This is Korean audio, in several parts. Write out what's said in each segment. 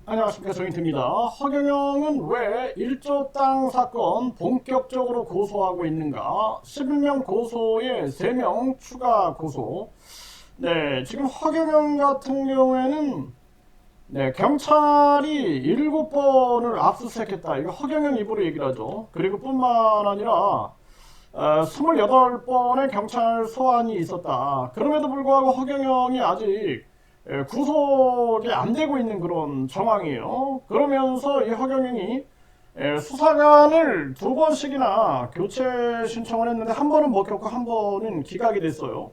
안녕하십니까, 조인트입니다. 허경영은 왜 1조 땅 사건 본격적으로 고소하고 있는가? 11명 고소에 3명 추가 고소. 네, 지금 허경영 같은 경우에는 경찰이 7번을 압수수색했다. 이거 허경영 입으로 얘기를 하죠. 그리고 뿐만 아니라 28번의 경찰 소환이 있었다. 그럼에도 불구하고 허경영이 아직 구속이 안 되고 있는 그런 정황이에요. 그러면서 이 허경영이 수사관을 2번씩이나 교체 신청을 했는데 한 번은 먹혔고 한 번은 기각이 됐어요.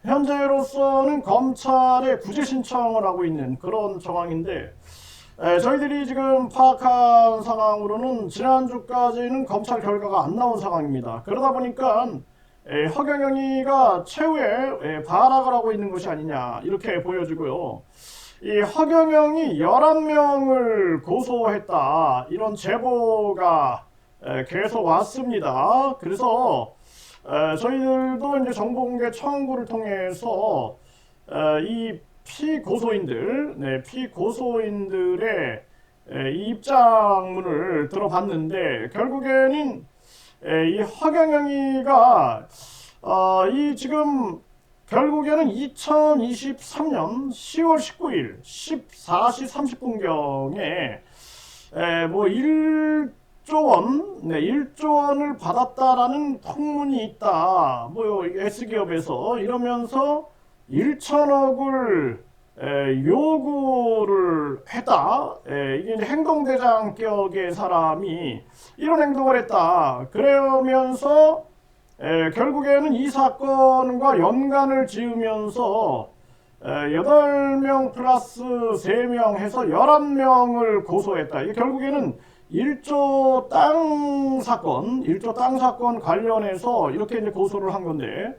현재로서는 검찰에 구제 신청을 하고 있는 그런 정황인데, 저희들이 지금 파악한 상황으로는 지난주까지는 검찰 결과가 안 나온 상황입니다. 그러다 보니까 허경영이가 최후에 발악을 하고 있는 것이 아니냐 이렇게 보여지고요. 이 허경영이 11명을 고소했다 이런 제보가 계속 왔습니다. 그래서 저희들도 이제 정보공개 청구를 통해서 이 피고소인들의 입장문을 들어봤는데, 결국에는 이 허경영이가 이 지금 결국에는 2023년 10월 19일 14시 30분경에 뭐 1조 원, 1조 원을 받았다라는 통문이 있다. 뭐 S기업에서 이러면서 1천억을 요구를 했다. 이게 이제 행동대장격의 사람이 이런 행동을 했다. 그러면서 결국에는 이 사건과 연관을 지으면서 8명 플러스 3명 해서 11명을 고소했다. 이게 결국에는 1조 땅 사건 관련해서 이렇게 이제 고소를 한 건데,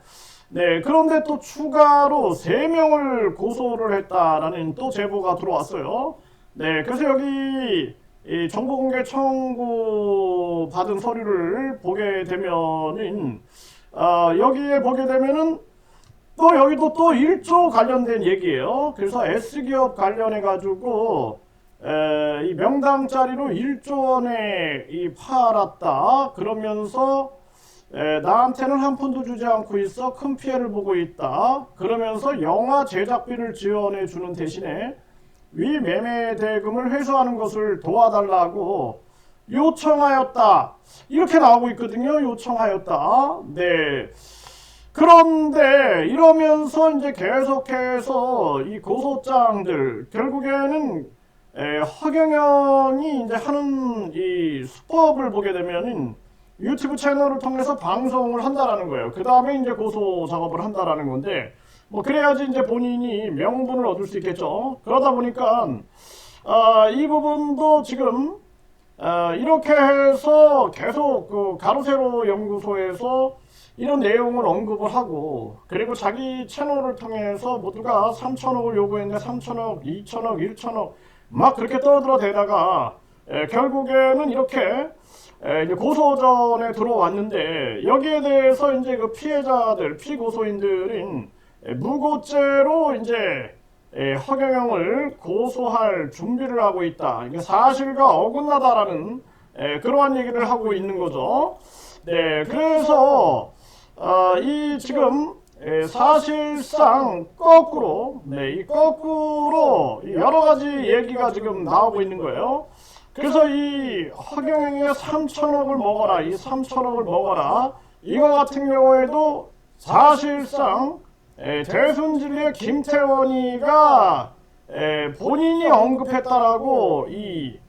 그런데 또 추가로 3명을 고소를 했다라는 또 제보가 들어왔어요. 그래서 여기 이 정보공개 청구 받은 서류를 보게 되면은, 여기에 보게 되면은 또 여기도 또 1조 관련된 얘기예요. 그래서 S기업 관련해가지고, 이 명당짜리로 1조 원에 팔았다. 그러면서 나한테는 한 푼도 주지 않고 있어. 큰 피해를 보고 있다. 그러면서 영화 제작비를 지원해 주는 대신에 위 매매 대금을 회수하는 것을 도와달라고 요청하였다. 이렇게 나오고 있거든요. 요청하였다. 그런데 이러면서 이제 계속해서 이 고소장들 결국에는 허경영이 이제 하는 이 수법을 보게 되면은 유튜브 채널을 통해서 방송을 한다라는 거예요. 그 다음에 이제 고소 작업을 한다라는 건데, 뭐 그래야지 이제 본인이 명분을 얻을 수 있겠죠. 그러다 보니까 이 부분도 지금 이렇게 해서 계속 그 가로세로 연구소에서 이런 내용을 언급을 하고, 그리고 자기 채널을 통해서 모두가 3천억을 요구했는데 3천억, 2천억, 1천억 막 그렇게 떠들어대다가 결국에는 이렇게 이제 고소전에 들어왔는데, 여기에 대해서 이제 그 피해자들, 피고소인들은 무고죄로 이제 허경영을 고소할 준비를 하고 있다. 이게 사실과 어긋나다라는 그러한 얘기를 하고 있는 거죠. 그래서 이 지금 사실상 거꾸로, 이 거꾸로 여러 가지 얘기가 지금 나오고 있는 거예요. 그래서 이 허경영이가 3천억을 먹어라, 이 3천억을 먹어라, 이거 같은 경우에도 사실상 대순진리의 김태원이가 본인이 언급했다라고 이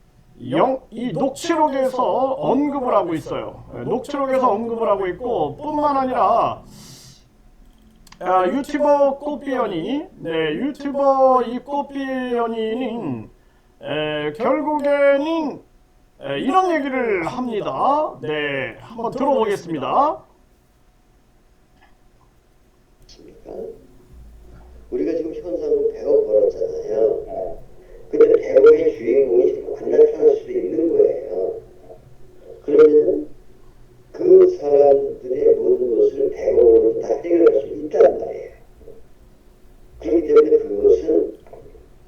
녹취록에서 언급을 하고 있어요. 녹취록에서 언급을 하고 있고, 뿐만 아니라 유튜버 꽃비연이, 유튜버 이 꽃비연이는 결국에는 이런 얘기를 합니다. 한번 들어보겠습니다. 우리가 지금 현상은 100억 벌었잖아요. 근데 100억의 주인공이 안 나타날 수도 있는 거예요. 그러면 그 사람들의 모든 것을 100억으로 다 떼어갈 수 있단 말이에요. 그렇기 때문에 그것은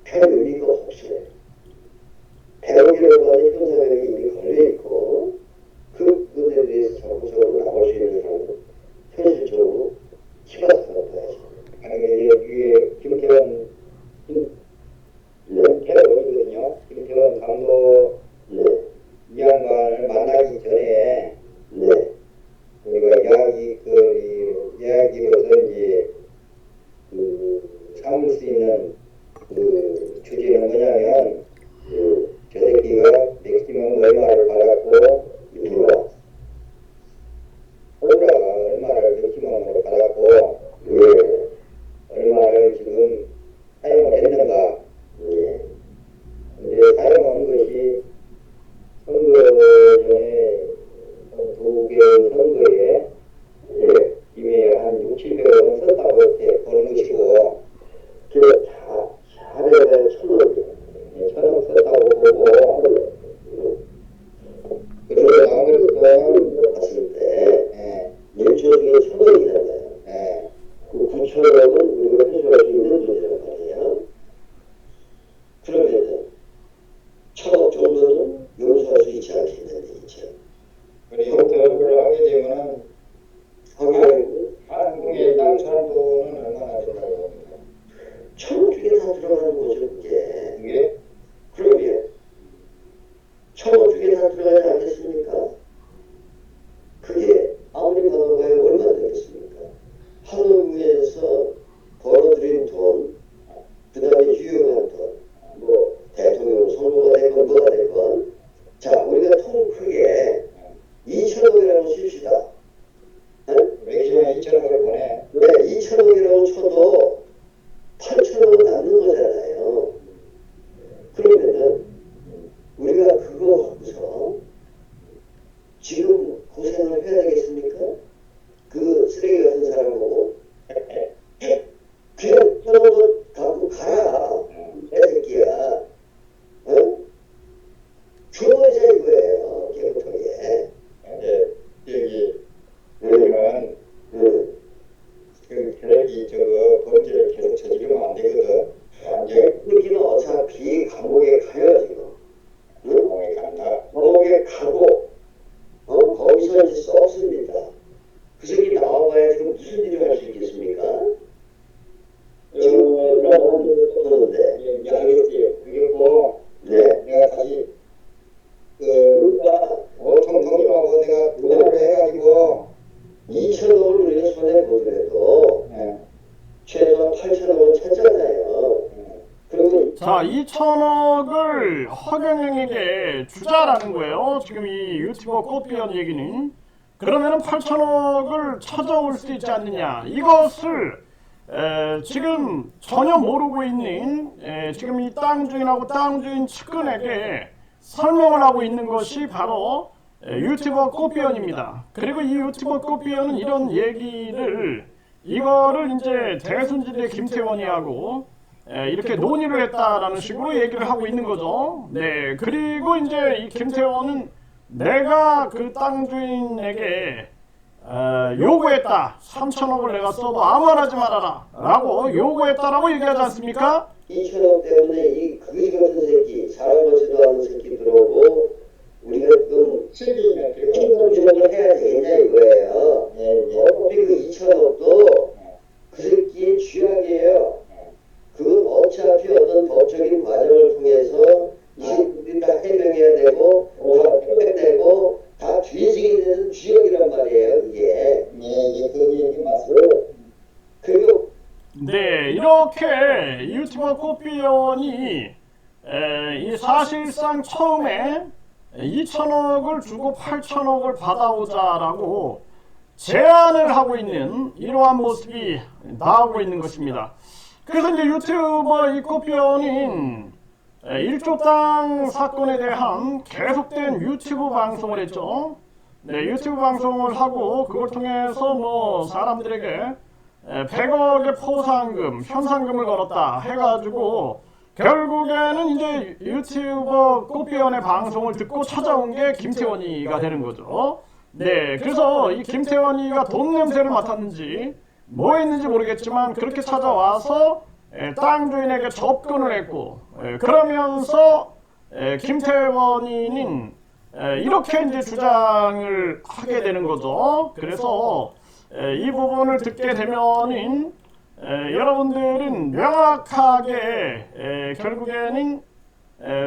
별 의미가 없어요. 받은 형사명이 이미 걸려있고 그 부분에 대해서 적극적으로 나올 수 있는 사람은 현실적으로 희박하다고 봐야죠. 아니 이게 김태원 김태원이거든요. 김태원 강도 네. 이 양반을 만나기 전에 네. 우리가 이야기로서 이제 삼을 수 있는 그 주제는 뭐냐면 저 새끼가 맥시멈 얼마를 받았고 호라가 얼마를 맥시멈으로 받았고 얼마를 지금 사용을 했는가. 근데 사용한 것이 선거 전에 두 개 선거에 이미 한 6, 700원 원 썼다고 이렇게 보는 것이고 그 자료에 1,000원 1,000원 썼다고 보고 그리고 나머지 돈 봤을 때 일주일 중에 1,000원이잖아요. 그 9,000원은 우리가 회수할 수 있는 돈이란 말이에요. 그러면은 1,000원 정도는 용서할 수 있지 않겠는데 이제 그리고 그걸 하게 되면은 한국의 땅 사는 돈은 얼마나 된다고 봅니까? 1,000원 중에 다 들어가는 거죠 그게. 이게 그러면 1,000원 중에 다 들어가지 않겠습니까? 그게 아무리 받아봐야 얼마 되겠습니까? 한국에서 벌어들인 돈, 그 다음에 유용한 돈, 뭐 대통령 선거가 되건 뭐가 되건, 자 우리가 통 크게 2,000원이라고 씁시다. 맥시멈 2,000원을 보내. 네, 2,000원이라고 쳐도 8,000원은 남는 거잖아요. 그러면은 우리가 그거 갖고서 지금 고생을 해야 되겠습니까? 그 쓰레기 같은 사람 보고 그냥 저런 거 갖고 가라 새끼야. 죽어야지 이거예요 개고통에. 여기 우리는 그 계획이 저거 범죄를 계속 저지르면 안 되거든. 완전 여기는 어차피 감옥에 가요 지금. 공에 간다. 감옥에 가고 거기서 이제 썼습니다. 그 새끼 나와봐야 지금 무슨 일을 할 수 있겠습니까? 지금 하는데. 알겠어요. 그리고 네. 내가 다시 그러니까 보통 동의하고 내가 도움을 해가지고 2,000원을 우리가 손에 보더라도 최소한 8,000원은 찾잖아요. 그리고 자, 2천억을 허경영에게 주자라는 거예요. 지금 이 유튜버 꽃비연 얘기는. 그러면은 8천억을 찾아올 수 있지 않느냐. 이것을 지금 전혀 모르고 있는 지금 이 땅 주인하고 땅 주인 측근에게 설명을 하고 있는 것이 바로 유튜버 꽃비연입니다. 그리고 이 유튜버 꽃비연은 이런 얘기를 이거를 이제 대순지대 김태원이 하고 이렇게 논의를 했다라는 식으로 얘기를 하고 있는 거죠. 네, 그리고 이제 이 김태원은 내가 그 땅 주인에게 요구했다. 3천억을 내가 써도 아무 말 하지 말아라 라고 요구했다라고 얘기하지 않습니까? 2,000원 때문에 이 거지 같은 새끼, 사람 같지도 않은 새끼 들어오고 우리가 지금 실기는 그리고 충성 지원을 해야 되겠냐 이거예요. 어차피 그 2,000억도 그 새끼의 쥐약이에요. 그건 어차피 어떤 법적인 과정을 통해서 이 새끼들이 다 해명해야 되고 다 표현되고 다 뒤지게 되는 쥐약이란 말이에요 이게. 그 얘기 맞습니다. 그리고 네, 이렇게 유튜버 꽃비연이 이 사실상 처음에 2천억을 주고 8천억을 받아오자라고 제안을 하고 있는 이러한 모습이 나오고 있는 것입니다. 그래서 이제 유튜버 이 꽃비연인 1조 땅 사건에 대한 계속된 유튜브 방송을 했죠. 네, 유튜브 방송을 하고 그걸 통해서 뭐 사람들에게 100억의 포상금, 현상금을 걸었다 해가지고 결국에는 이제 유튜버 꽃비연의 방송을 듣고 찾아온 게 김태원이가 되는 거죠. 네, 그래서 이 김태원이가 돈 냄새를 맡았는지 뭐 했는지 모르겠지만 그렇게 찾아와서 땅 주인에게 접근을 했고 그러면서 김태원이는 이렇게 이제 주장을 하게 되는 거죠. 그래서 이 부분을 듣게 되면은 여러분들은 명확하게 결국에는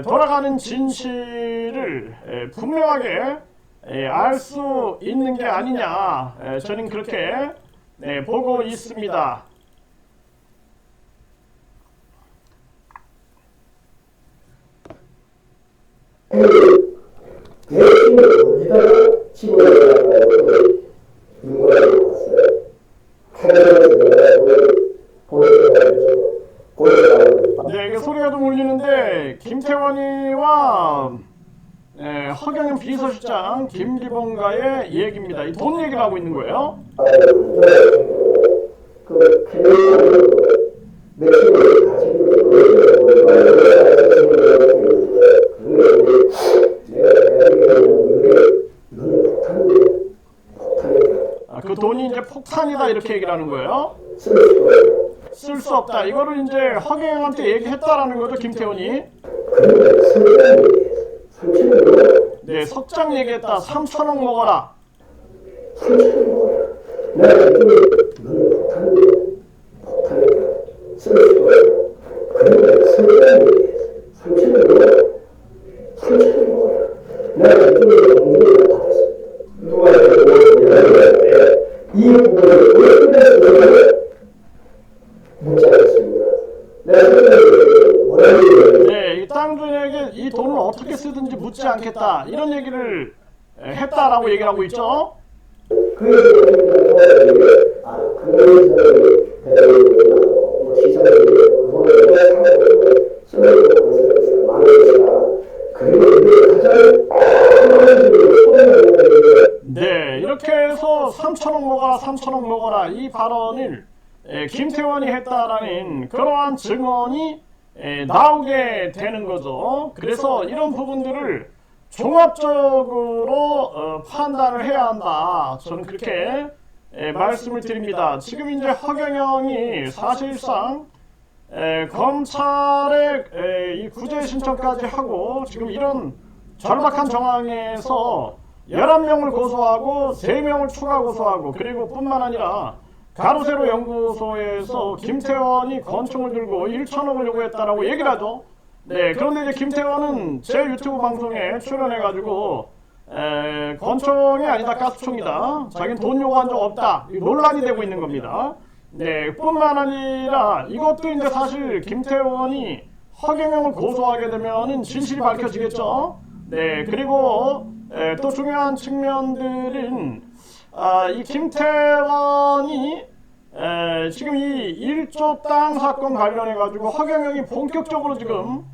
돌아가는 진실을 분명하게 알 수 있는 게 아니냐, 저는 그렇게 보고 있습니다. 어디다가 집어넣으라고 누가 왔어요. 네, 이게 소리가 좀 울리는데 김태원이와 허경영 비서실장 김기봉과의 얘기입니다. 이 돈 얘기를 하고 있는 거예요. 그 돈이 이제 폭탄이다 이렇게 얘기를 하는 거예요. 쓸 수 없다. 이거를 이제 허경영한테 얘기했다라는 거죠, 김태원이. 네, 석장 얘기했다. 3천억 먹어라. 이 부분을 왜 묻지 않았습니다. 네, 이 땅주인에게 이 돈을 어떻게 쓰든지 묻지 않겠다. 이런 얘기를 했다라고 얘기를 하고 있죠. 네, 이렇게 해서 3천억 먹어라, 3천억 먹어라 이 발언을 김태원이 했다라는 그러한 증언이 나오게 되는 거죠. 그래서 이런 부분들을 종합적으로 판단을 해야 한다. 저는 그렇게 말씀을 드립니다. 지금 이제 허경영이 사실상 검찰에 이 구제 신청까지 하고 지금 이런 절박한 정황에서 11명을 고소하고 3명을 추가 고소하고 그리고 뿐만 아니라 가로세로 연구소에서 김태원이 권총을 들고 1천억을 요구했다라고 얘기를 하죠. 네, 그런데 이제 김태원은 제 유튜브 방송에 출연해가지고 권총이 아니다, 가스총이다. 자기는 돈 요구한 적 없다. 논란이 되고 있는 겁니다. 네, 뿐만 아니라 이것도 이제 사실 김태원이 허경영을 고소하게 되면은 진실이 밝혀지겠죠. 네, 그리고 또 중요한 측면들은 이 김태원이 지금 이 1조 땅 사건 관련해 가지고 허경영이 본격적으로 지금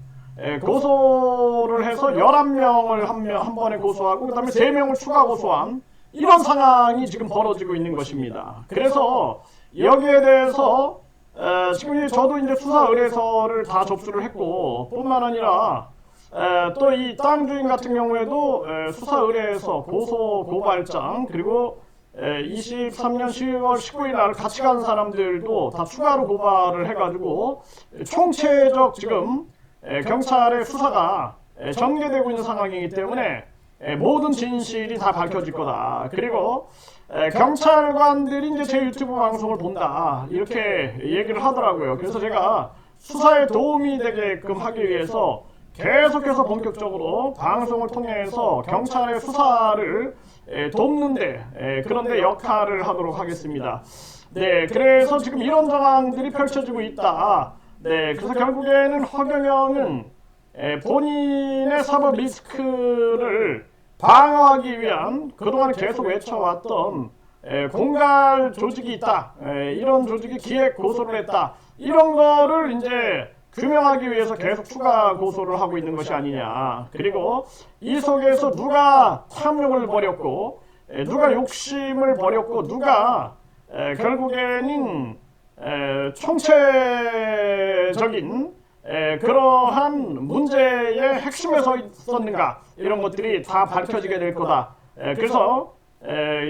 고소를 해서 11명을 한 번에 고소하고 그 다음에 3명을 추가 고소한 이런 상황이 지금 벌어지고 있는 것입니다. 그래서 여기에 대해서 지금 저도 이제 수사 의뢰서를 다 접수를 했고 뿐만 아니라 또 이 땅 주인 같은 경우에도 수사 의뢰서 고소 고발장 그리고 23년 10월 19일 날 같이 간 사람들도 다 추가로 고발을 해가지고 총체적 지금 경찰의 수사가 전개되고 있는 상황이기 때문에 모든 진실이 다 밝혀질 거다. 그리고 경찰관들이 이제 제 유튜브 방송을 본다 이렇게 얘기를 하더라고요. 그래서 제가 수사에 도움이 되게끔 하기 위해서 계속해서 본격적으로 방송을 통해서 경찰의 수사를 돕는데 그런데 역할을 하도록 하겠습니다. 네, 그래서 지금 이런 정황들이 펼쳐지고 있다. 네, 그래서 결국에는 허경영은 본인의 사법 리스크를 방어하기 위한 그동안 계속 외쳐왔던 공갈 조직이 있다. 이런 조직이 기획 고소를 했다. 이런 거를 이제 규명하기 위해서 계속 추가 고소를 하고 있는 것이 아니냐. 그리고 이 속에서 누가 탐욕을 벌였고 누가 욕심을 벌였고 누가 결국에는 총체적인 그러한 문제의 핵심에 서 있었는가 이런 것들이 다 밝혀지게 될 거다. 그래서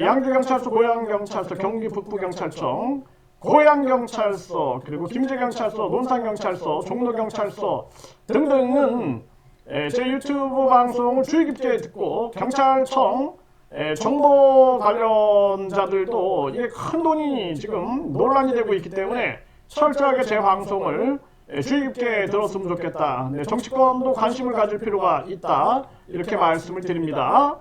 양주경찰서, 고양경찰서, 경기 북부경찰청, 고양경찰서, 그리고 김제경찰서, 논산경찰서, 종로경찰서 등등은 제 유튜브 방송을 주의 깊게 듣고 경찰청 정보 관련자들도 이게 큰 돈이 지금 논란이 되고 있기 때문에 철저하게 제 방송을 주의 깊게 들었으면 좋겠다. 정치권도 관심을 가질 필요가 있다. 이렇게 말씀을 드립니다.